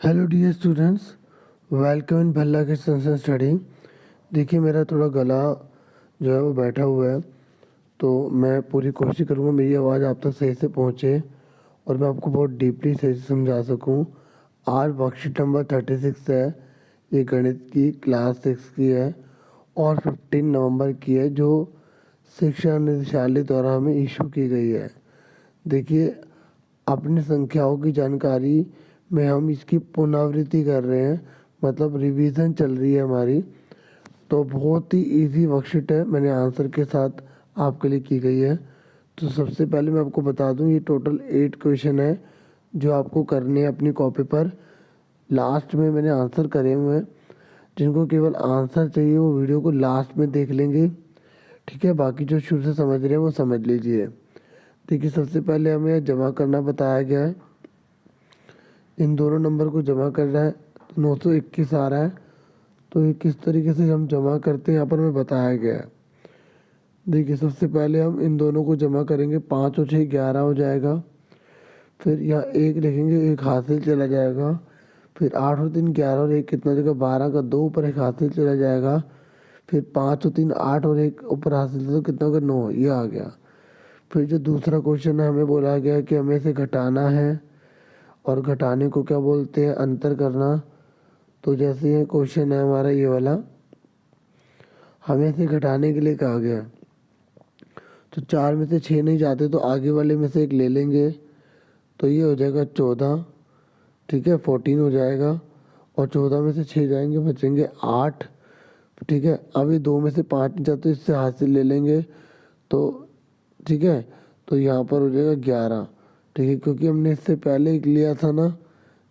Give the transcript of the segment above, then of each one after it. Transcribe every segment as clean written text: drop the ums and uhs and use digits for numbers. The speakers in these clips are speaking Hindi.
Hello dear students, welcome in Bhalla के संसन स्टडी। देखिए मेरा थोड़ा गला जो है वो बैठा हुआ है, तो मैं पूरी कोशिश करूँगा मेरी आवाज़ आप तक सही से पहुँचे और मैं आपको बहुत डीपली सही से समझा सकूँ। आज वर्कशीट नंबर 36 है, ये गणित की क्लास 6 की है और 15 नवंबर की है, जो शिक्षा निदेशालय द्वारा हमें इशू की गई है। देखिए अपनी संख्याओं की जानकारी में हम इसकी पुनरावृत्ति कर रहे हैं, मतलब रिवीजन चल रही है हमारी। तो बहुत ही इजी वर्कशीट है, मैंने आंसर के साथ आपके लिए की गई है। तो सबसे पहले मैं आपको बता दूं, ये टोटल 8 क्वेश्चन है जो आपको करने हैं अपनी कॉपी पर। लास्ट में मैंने आंसर करे हुए हैं, जिनको केवल आंसर चाहिए वो वीडियो को लास्ट में देख लेंगे, ठीक है। बाकी जो शुरू से समझ रहे हैं वो समझ लीजिए। देखिए सबसे पहले हमें जमा करना बताया गया है, इन दोनों नंबर को जमा करना है। तो 921 आ रहा है, तो ये किस तरीके से हम जमा करते हैं यहाँ पर हमें बताया गया है। देखिए सबसे पहले हम इन दोनों को जमा करेंगे, 5 और 6 11 हो जाएगा। फिर यहाँ 1 लिखेंगे, 1 हासिल चला जाएगा। फिर 8 और 3 11 और 1 कितना जगह 12 का 2 ऊपर 1 हासिल चला जाएगा। फिर 5 और 3 8 और 1 ऊपर हासिल तो कितना होगा 9, ये आ गया। फिर जो दूसरा क्वेश्चन है हमें बोला गया कि हमें इसे घटाना है, और घटाने को क्या बोलते हैं, अंतर करना। तो जैसे ये क्वेश्चन है हमारा ये वाला, हमें इसे घटाने के लिए कहा गया। तो 4 में से 6 नहीं जाते तो आगे वाले में से एक ले लेंगे, तो ये हो जाएगा 14, ठीक है, 14 हो जाएगा। और 14 में से 6 जाएंगे, बचेंगे 8, ठीक है। अभी 2 में से 5 नहीं जाते, इससे हासिल ले लेंगे, तो ठीक है। तो यहाँ पर हो जाएगा 11, ठीक है, क्योंकि हमने इससे पहले एक लिया था ना,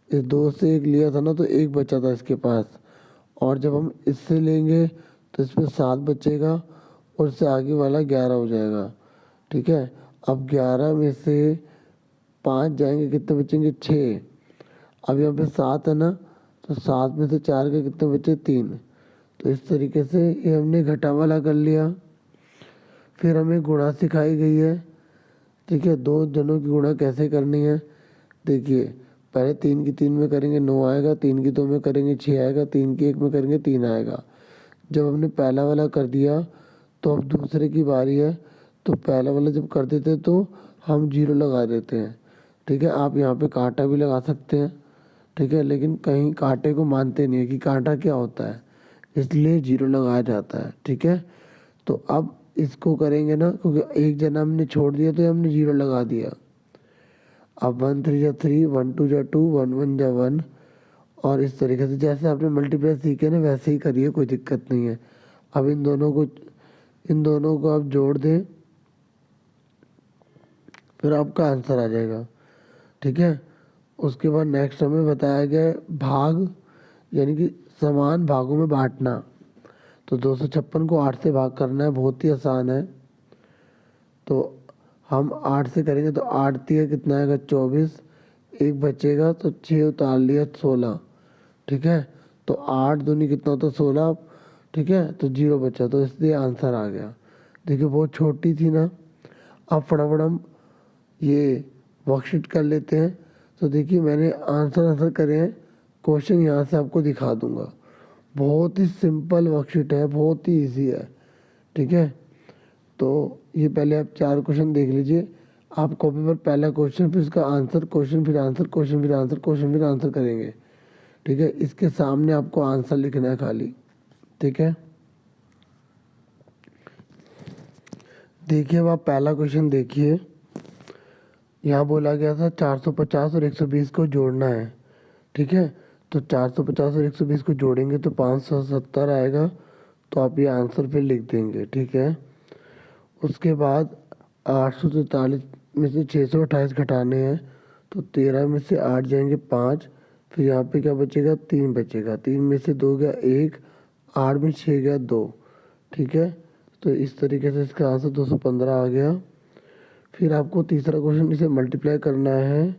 इस 2 से एक लिया था ना, तो एक बचा था इसके पास। और जब हम इससे लेंगे तो इसमें 7 बचेगा और इससे आगे वाला 11 हो जाएगा, ठीक है। अब 11 में से 5 जाएंगे, कितने बचेंगे 6। अब यहाँ पे 7 है ना, तो 7 में से 4 के कितने बचे 3। तो इस तरीके से ये हमने घटा वाला कर लिया। फिर हमें गुणा सिखाई गई है, ठीक है, दो जनों की गुणा कैसे करनी है। देखिए पहले 3 की 3 में करेंगे 9 आएगा, 3 की 2 में करेंगे 6 आएगा, 3 की 1 में करेंगे 3 आएगा। जब हमने पहला वाला कर दिया तो अब दूसरे की बारी है। तो पहला वाला जब कर देते तो हम 0 लगा देते हैं, ठीक है। आप यहाँ पे कांटा भी लगा सकते हैं, ठीक है, लेकिन कहीं कांटे को मानते नहीं है कि कांटा क्या होता है, इसलिए 0 लगाया जाता है, ठीक है। तो अब इसको करेंगे ना, क्योंकि एक जना हमने छोड़ दिया तो हमने 0 लगा दिया। अब 1 3 जा 3, 1 2 जा 2, 1 1 जा 1। और इस तरीके से जैसे आपने मल्टीप्लाई सीखे ना वैसे ही करिए, कोई दिक्कत नहीं है। अब इन दोनों को आप जोड़ दें, फिर आपका आंसर आ जाएगा, ठीक है। उसके बाद नेक्स्ट हमें बताया गया है भाग, यानी कि समान भागों में बांटना। तो 256 को 8 से भाग करना है, बहुत ही आसान है। तो हम 8 से करेंगे तो 8 तिया कितना आएगा 24, एक बचेगा तो 6 उतार लिया 16, ठीक है। तो 8 दूनी कितना होता 16, ठीक है, तो 0 बचा, तो इसलिए आंसर आ गया। देखिए बहुत छोटी थी ना। अब फटाफट हम ये वर्कशीट कर लेते हैं। तो देखिए मैंने आंसर करे हैं, क्वेश्चन यहाँ से आपको दिखा दूंगा। बहुत ही सिंपल वर्कशीट है, बहुत ही इजी है, ठीक है। तो ये पहले आप 4 क्वेश्चन देख लीजिए। आप कॉपी पर पहला क्वेश्चन, फिर इसका आंसर, क्वेश्चन फिर आंसर, क्वेश्चन फिर आंसर, क्वेश्चन फिर आंसर करेंगे, ठीक है। इसके सामने आपको आंसर लिखना है खाली, ठीक है। देखिए अब आप पहला क्वेश्चन देखिए, यहाँ बोला गया था 450 और 120 को जोड़ना है, ठीक है। तो 450 और 120 को जोड़ेंगे तो 570 आएगा, तो आप ये आंसर फिर लिख देंगे, ठीक है। उसके बाद 843 में से 628 घटाने हैं, तो 13 में से 8 जाएंगे 5। फिर यहाँ पे क्या बचेगा 3 बचेगा, 3 में से 2 गया 1, 8 में 6 गया 2, ठीक है। तो इस तरीके से इसका आंसर 215 आ गया। फिर आपको तीसरा क्वेश्चन इसे मल्टीप्लाई करना है।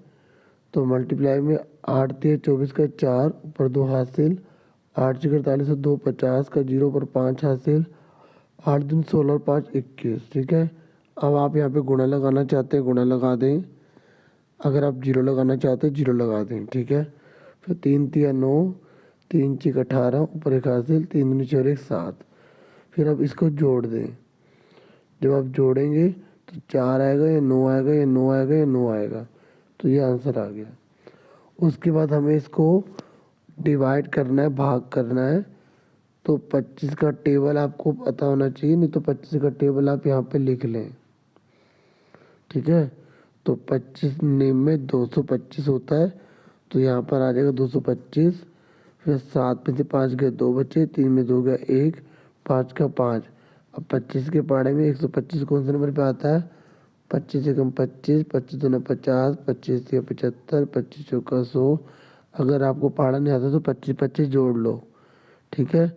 तो मल्टीप्लाई में 8 3 24 का 4 ऊपर 2 हासिल, 8 6 48 और 2 50 का 0 पर 5 हासिल, 8 दिन 16 और 5 21, ठीक है। अब आप यहाँ पे गुणा लगाना चाहते हैं गुणा लगा दें, अगर आप 0 लगाना चाहते हैं 0 लगा दें, ठीक है। फिर 3 तिया 9, 3 चिक 18, ऊपर एक हासिल, 3 दूनी 4 1 7। फिर अब इसको जोड़ दें। जब आप जोड़ेंगे तो 4 आएगा या 9 आएगा या 9 आएगा या 9 आएगा, तो ये आंसर आ गया। उसके बाद हमें इसको डिवाइड करना है, भाग करना है। तो 25 का टेबल आपको पता होना चाहिए, नहीं तो 25 का टेबल आप यहाँ पे लिख लें, ठीक है। तो 25 नेम में 225 होता है, तो यहाँ पर आ जाएगा 225। फिर 7 में से 5 गए 2 बचे, 3 में 2 गया 1, 5 का 5। अब 25 के पहाड़े में 125 कौन से नंबर पे आता है? 25 से कम 25, 25 दूना 50, 25 या 75, 25 चौका 100। अगर आपको पहाड़ा नहीं आता तो 25 25 जोड़ लो, ठीक है।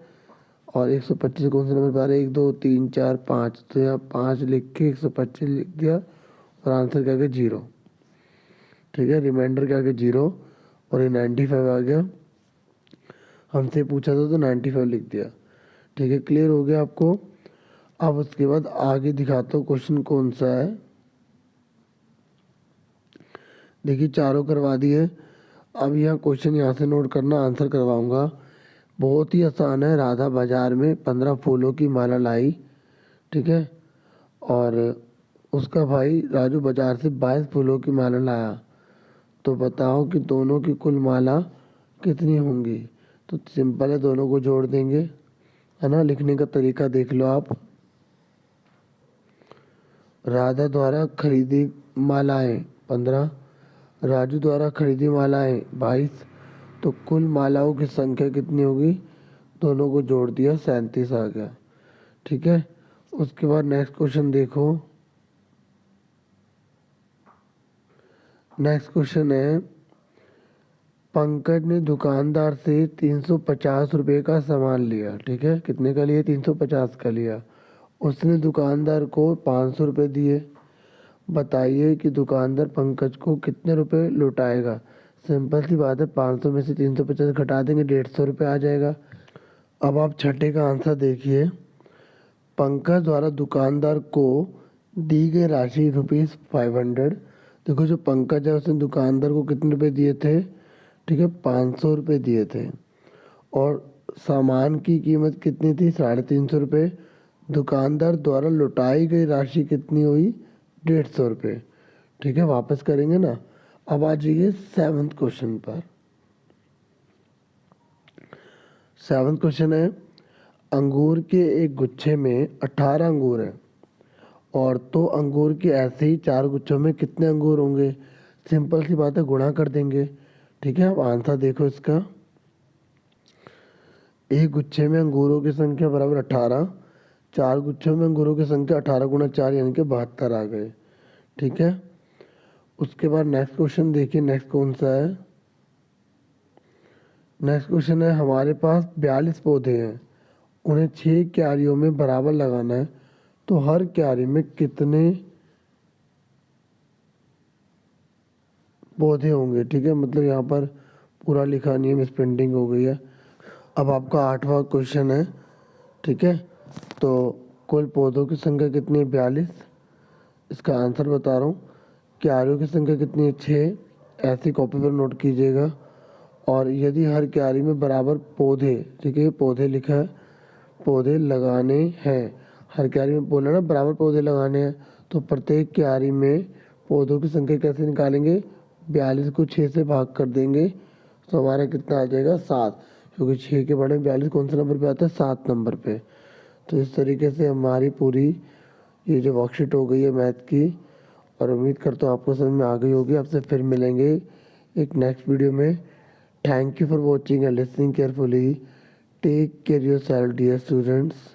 और 125 कौन से नंबर पे आ रहा है? 1 2 3 4 5, तो यहाँ 5 लिख के 125 लिख दिया और आंसर क्या गया 0, ठीक है। रिमाइंडर क्या गया 0 और ये 95 आ गया। हमसे पूछा था तो 95 लिख दिया, ठीक है। क्लियर हो गया आपको? अब उसके बाद आगे दिखाता हूँ क्वेश्चन कौन सा है। देखिए चारों करवा दिए। अब यहाँ क्वेश्चन यहाँ से नोट करना, आंसर करवाऊंगा। बहुत ही आसान है। राधा बाजार में 15 फूलों की माला लाई, ठीक है। और उसका भाई राजू बाजार से 22 फूलों की माला लाया। तो बताओ कि दोनों की कुल माला कितनी होंगी? तो सिंपल है, दोनों को जोड़ देंगे, है ना। लिखने का तरीका देख लो आप। राधा द्वारा खरीदी मालाएं 15, राजू द्वारा खरीदी मालाएं 22, तो कुल मालाओं की संख्या कितनी होगी? दोनों को जोड़ दिया 37 आ गया, ठीक है। उसके बाद नेक्स्ट क्वेश्चन देखो। नेक्स्ट क्वेश्चन है, पंकज ने दुकानदार से 350 रुपये का सामान लिया, ठीक है। कितने का लिया? 350 का लिया। उसने दुकानदार को 500 रुपये दिए। बताइए कि दुकानदार पंकज को कितने रुपए लौटाएगा? सिंपल सी बात है, 500 में से 350 घटा देंगे, 150 रुपये आ जाएगा। अब आप छठे का आंसर देखिए। पंकज द्वारा दुकानदार को दी गई राशि ₹500। देखो जो पंकज है उसने दुकानदार को कितने रुपए दिए थे? ठीक है, 500 रुपये दिए थे। और सामान की कीमत कितनी थी? 350 रुपये। दुकानदार द्वारा लौटाई गई राशि कितनी हुई? 150 रुपये, ठीक है। वापस करेंगे ना। अब आ जाइए 7th क्वेश्चन पर। 7th क्वेश्चन है, अंगूर के एक गुच्छे में 18 अंगूर हैं और तो अंगूर के ऐसे ही 4 गुच्छों में कितने अंगूर होंगे? सिंपल सी बात है, गुणा कर देंगे, ठीक है। अब आंसर देखो इसका। एक गुच्छे में अंगूरों की संख्या बराबर 18, 4 गुच्छों में अंगूरों की संख्या 18 गुणा 4 यानी कि 72 आ गए, ठीक है। उसके बाद नेक्स्ट क्वेश्चन देखिए, नेक्स्ट कौन सा है। नेक्स्ट क्वेश्चन है, हमारे पास 42 पौधे हैं, उन्हें 6 क्यारियों में बराबर लगाना है, तो हर क्यारी में कितने पौधे होंगे? ठीक है, मतलब यहाँ पर पूरा लिखा नहीं है, मिस प्रिंटिंग हो गई है। अब आपका 8वां क्वेश्चन है, ठीक है। तो कुल पौधों की संख्या कितनी है? 42। इसका आंसर बता रहा हूँ। क्यारियों की संख्या कितनी है? 6। ऐसी कॉपी पर नोट कीजिएगा। और यदि हर क्यारी में बराबर पौधे, ठीक है, पौधे लिखा है, पौधे लगाने हैं, हर क्यारी में बोला ना बराबर पौधे लगाने हैं, तो प्रत्येक क्यारी में पौधों की संख्या कैसे निकालेंगे? 42 को 6 से भाग कर देंगे, तो हमारा कितना आ जाएगा? 7, क्योंकि 6 के बड़े में 42 कौन से नंबर पे आता है? 7 नंबर पे। तो इस तरीके से हमारी पूरी ये जो वर्कशीट हो गई है मैथ की, और उम्मीद करता हूँ आपको समझ में आ गई होगी। आपसे फिर मिलेंगे एक नेक्स्ट वीडियो में। Thank you for watching and listening carefully. Take care yourself dear students.